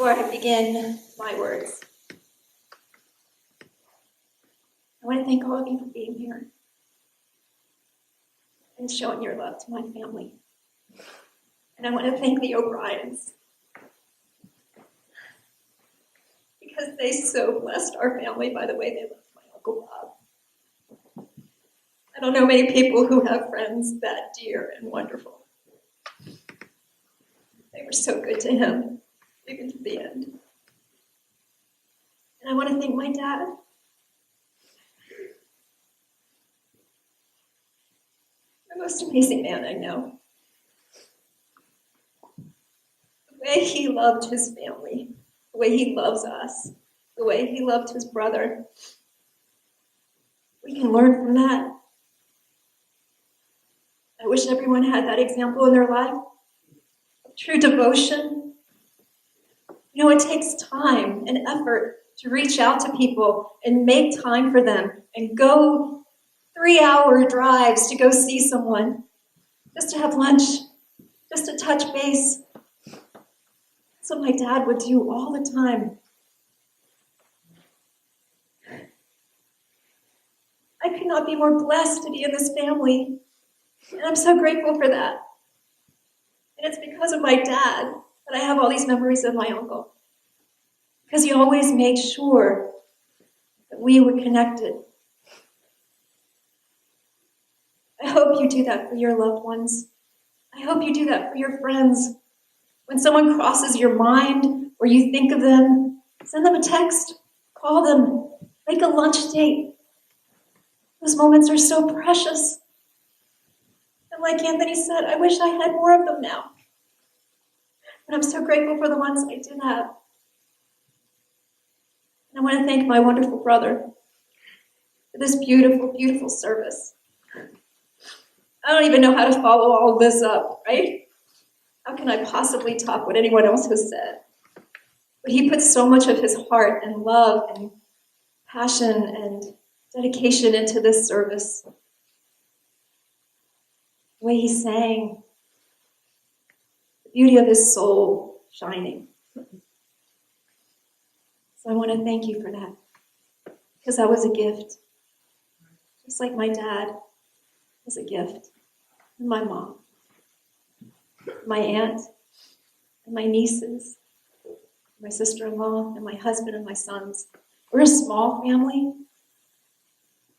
Before I begin my words, I want to thank all of you for being here and showing your love to my family. And I want to thank the O'Briens because they so blessed our family by the way they loved my Uncle Bob. I don't know many people who have friends that dear and wonderful. They were so good to him, even to the end. And I want to thank my dad. The most amazing man I know. The way he loved his family, the way he loves us, the way he loved his brother. We can learn from that. I wish everyone had that example in their life of true devotion. You know, it takes time and effort to reach out to people and make time for them and go 3-hour drives to go see someone, just to have lunch, just to touch base. That's what my dad would do all the time. I could not be more blessed to be in this family, and I'm so grateful for that. And it's because of my dad that I have all these memories of my uncle, because he always made sure that we were connected. I hope you do that for your loved ones. I hope you do that for your friends. When someone crosses your mind or you think of them, send them a text, call them, make a lunch date. Those moments are so precious. And like Anthony said, I wish I had more of them now. But I'm so grateful for the ones I did have. And I want to thank my wonderful brother for this beautiful, beautiful service. I don't even know how to follow all this up, right? How can I possibly top what anyone else has said? But he put so much of his heart and love and passion and dedication into this service. The way he sang, the beauty of his soul shining. So I want to thank you for that, because that was a gift. Just like my dad was a gift, and my mom, my aunt, and my nieces, my sister-in-law, and my husband and my sons. We're a small family.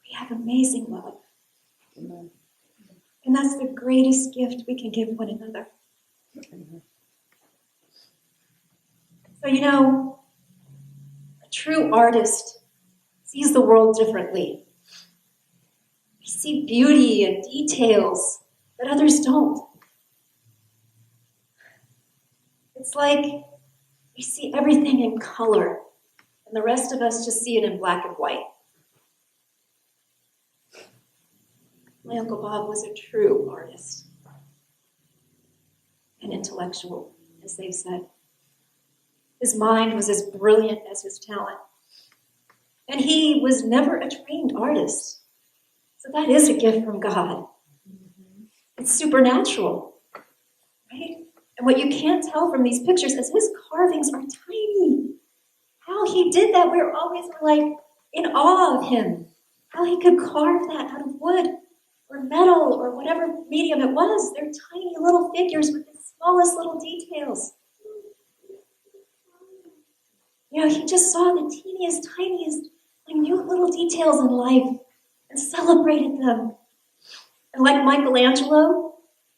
We have amazing love. Amen. And that's the greatest gift we can give one another. Amen. So, you know, a true artist sees the world differently. We see beauty and details that others don't. It's like we see everything in color, and the rest of us just see it in black and white. My Uncle Bob was a true artist, an intellectual, as they've said. His mind was as brilliant as his talent. And he was never a trained artist. So that is a gift from God. It's supernatural, right? And what you can't tell from these pictures is his carvings are tiny. How he did that, we're always like in awe of him. How he could carve that out of wood or metal or whatever medium it was. They're tiny little figures with the smallest little details. You know, he just saw the teeniest, tiniest, minute little details in life and celebrated them. And like Michelangelo,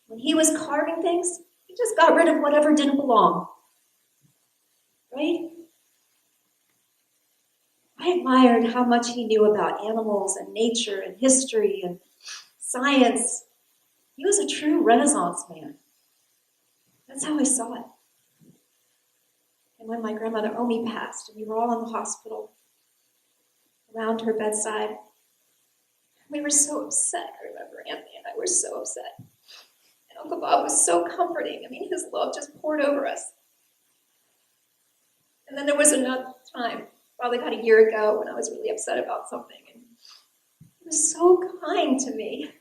when he was carving things, he just got rid of whatever didn't belong. Right? I admired how much he knew about animals and nature and history and science. He was a true Renaissance man. That's how I saw it. And when my grandmother Omi passed, and we were all in the hospital around her bedside, we were so upset. I remember Anthony and I were so upset. And Uncle Bob was so comforting. I mean, his love just poured over us. And then there was another time, probably about a year ago, when I was really upset about something. And he was so kind to me.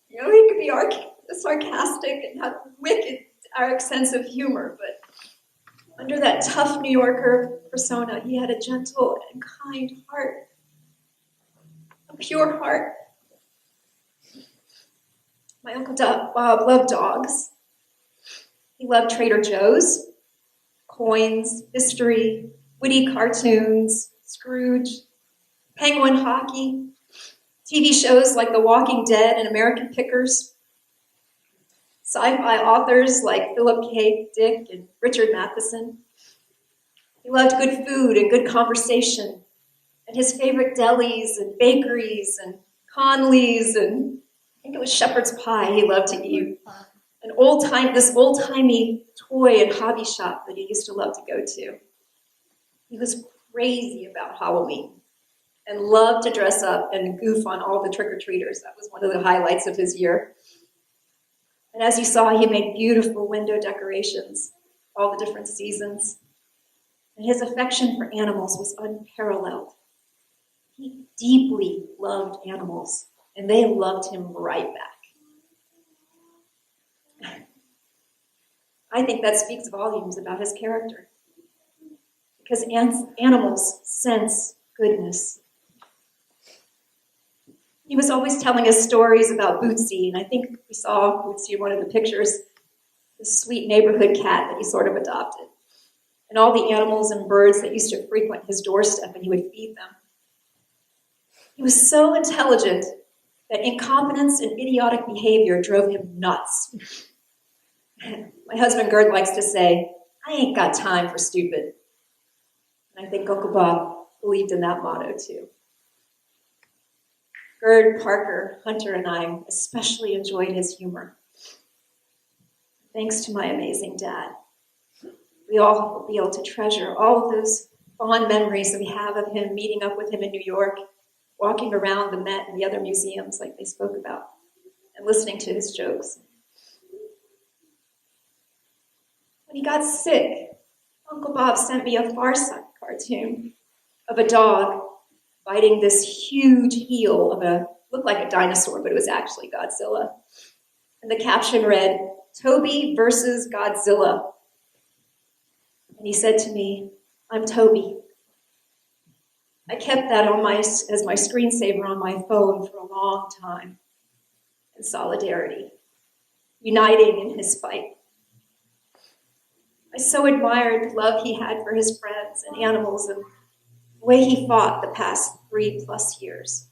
You know, he could be the sarcastic and had a wicked Eric sense of humor, but under that tough New Yorker persona, he had a gentle and kind heart, a pure heart. My Uncle Bob loved dogs. He loved Trader Joe's, coins, history, witty cartoons, Scrooge, Penguin hockey, TV shows like The Walking Dead and American Pickers, sci-fi authors like Philip K. Dick and Richard Matheson. He loved good food and good conversation, and his favorite delis and bakeries and Conleys, and I think it was shepherd's pie he loved to eat. This old-timey toy and hobby shop that he used to love to go to. He was crazy about Halloween and loved to dress up and goof on all the trick-or-treaters. That was one of the highlights of his year. And as you saw, he made beautiful window decorations, all the different seasons. And his affection for animals was unparalleled. He deeply loved animals, and they loved him right back. I think that speaks volumes about his character, because animals sense goodness. He was always telling us stories about Bootsy, and I think we saw Bootsy in one of the pictures, this sweet neighborhood cat that he sort of adopted, and all the animals and birds that used to frequent his doorstep, and he would feed them. He was so intelligent that incompetence and idiotic behavior drove him nuts. My husband Gerd likes to say, "I ain't got time for stupid." And I think Uncle Bob believed in that motto too. Gerd, Parker, Hunter, and I especially enjoyed his humor. Thanks to my amazing dad, we all will be able to treasure all of those fond memories that we have of him, meeting up with him in New York, walking around the Met and the other museums like they spoke about, and listening to his jokes. When he got sick, Uncle Bob sent me a Far Side cartoon of a dog biting this huge heel of looked like a dinosaur, but it was actually Godzilla. And the caption read, "Toby versus Godzilla." And he said to me, "I'm Toby." I kept that as my screensaver on my phone for a long time. In solidarity, uniting in his fight. I so admired the love he had for his friends and animals and the way he fought the past 3+ years.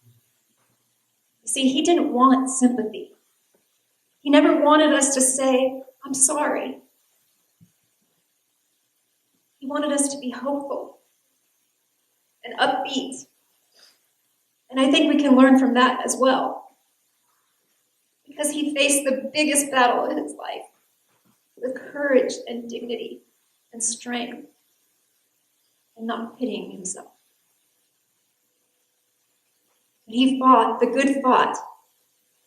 You see, he didn't want sympathy. He never wanted us to say, "I'm sorry." He wanted us to be hopeful and upbeat. And I think we can learn from that as well. Because he faced the biggest battle in his life with courage and dignity and strength and not pitying himself. And he fought the good fight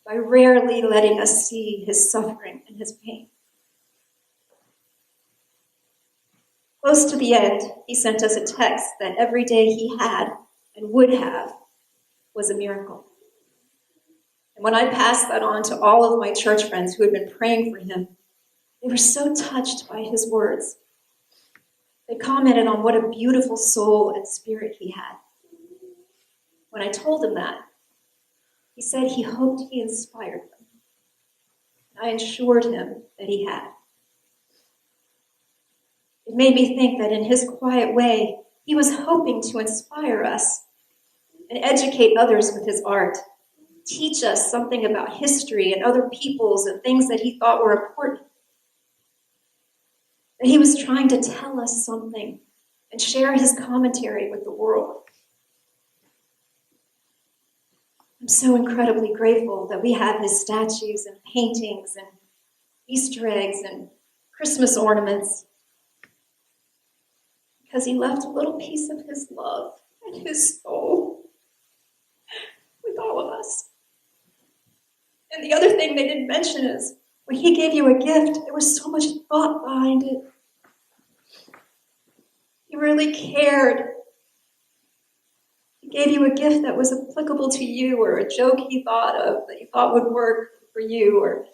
by rarely letting us see his suffering and his pain. Close to the end, he sent us a text that every day he had and would have was a miracle. And when I passed that on to all of my church friends who had been praying for him, they were so touched by his words. They commented on what a beautiful soul and spirit he had. When I told him that, he said he hoped he inspired them. I assured him that he had. It made me think that in his quiet way, he was hoping to inspire us and educate others with his art, teach us something about history and other peoples and things that he thought were important. That he was trying to tell us something and share his commentary with the world. I'm so incredibly grateful that we have his statues and paintings and Easter eggs and Christmas ornaments, because he left a little piece of his love and his soul with all of us. And the other thing they didn't mention is, when he gave you a gift, there was so much thought behind it. He really cared. He gave you a gift that was applicable to you, or a joke he thought of that you thought would work for you, or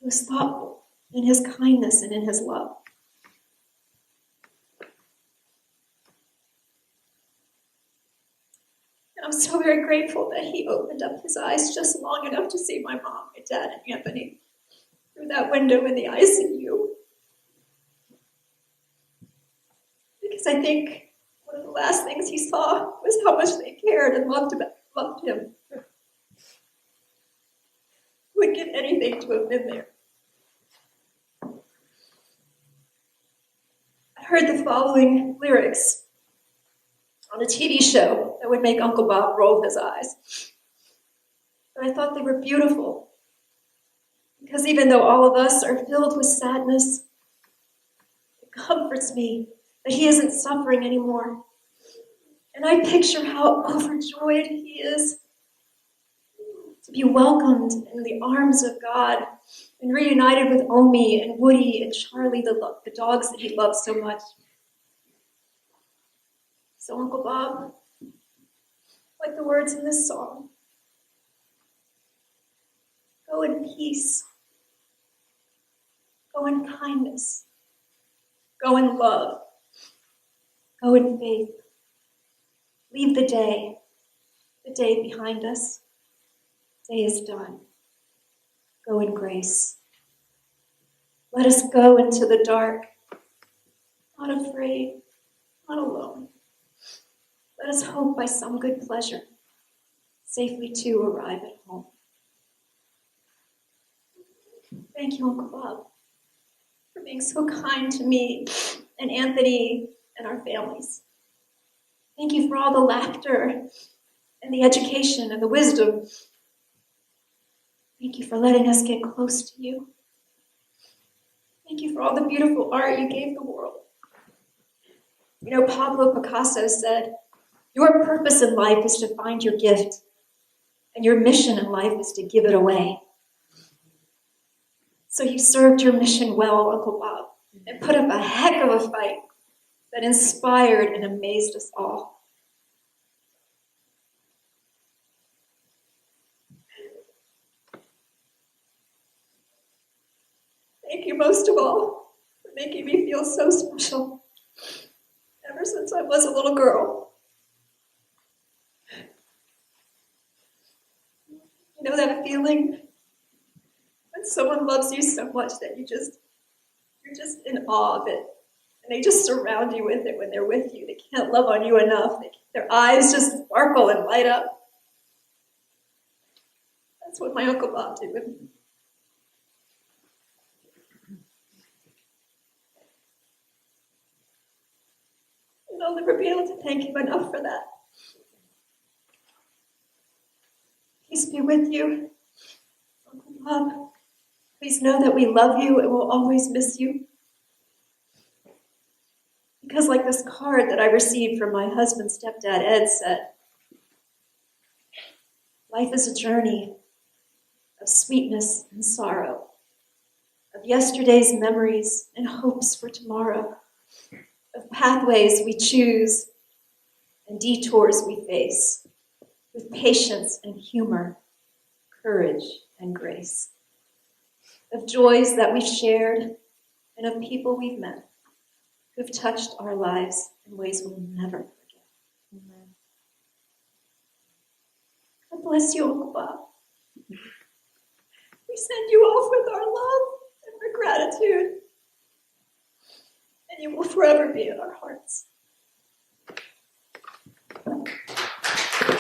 He was thoughtful in his kindness and in his love. And I'm so very grateful that he opened up his eyes just long enough to see my mom, my dad, and Anthony through that window in the ICU. Because I think one of the last things he saw was how much they cared and loved him. Would give anything to have been there. I heard the following lyrics on a TV show that would make Uncle Bob roll his eyes. But I thought they were beautiful. Because even though all of us are filled with sadness, it comforts me that he isn't suffering anymore. And I picture how overjoyed he is to be welcomed in the arms of God and reunited with Omi and Woody and Charlie, the dogs that he loves so much. So, Uncle Bob, like the words in this song, go in peace, go in kindness, go in love, go in faith. Leave the day behind us. Day is done. Go in grace. Let us go into the dark, not afraid, not alone. Let us hope by some good pleasure, safely to arrive at home. Thank you, Uncle Bob, for being so kind to me and Anthony and our families. Thank you for all the laughter and the education and the wisdom. Thank you for letting us get close to you. Thank you for all the beautiful art you gave the world. You know, Pablo Picasso said, your purpose in life is to find your gift, and your mission in life is to give it away. So you served your mission well, Uncle Bob, and put up a heck of a fight that inspired and amazed us all. Thank you most of all for making me feel so special ever since I was a little girl. You know that feeling when someone loves you so much that you're just in awe of it. And they just surround you with it when they're with you. They can't love on you enough. Their eyes just sparkle and light up. That's what my Uncle Bob did with me. And I'll never be able to thank him enough for that. Peace be with you, Uncle Bob. Please know that we love you and will always miss you. Because like this card that I received from my husband's stepdad, Ed, said, life is a journey of sweetness and sorrow, of yesterday's memories and hopes for tomorrow, of pathways we choose and detours we face, with patience and humor, courage and grace, of joys that we've shared and of people we've met who've touched our lives in ways we'll never forget. Amen. God bless you, Uncle Bob. We send you off with our love and our gratitude, and you will forever be in our hearts.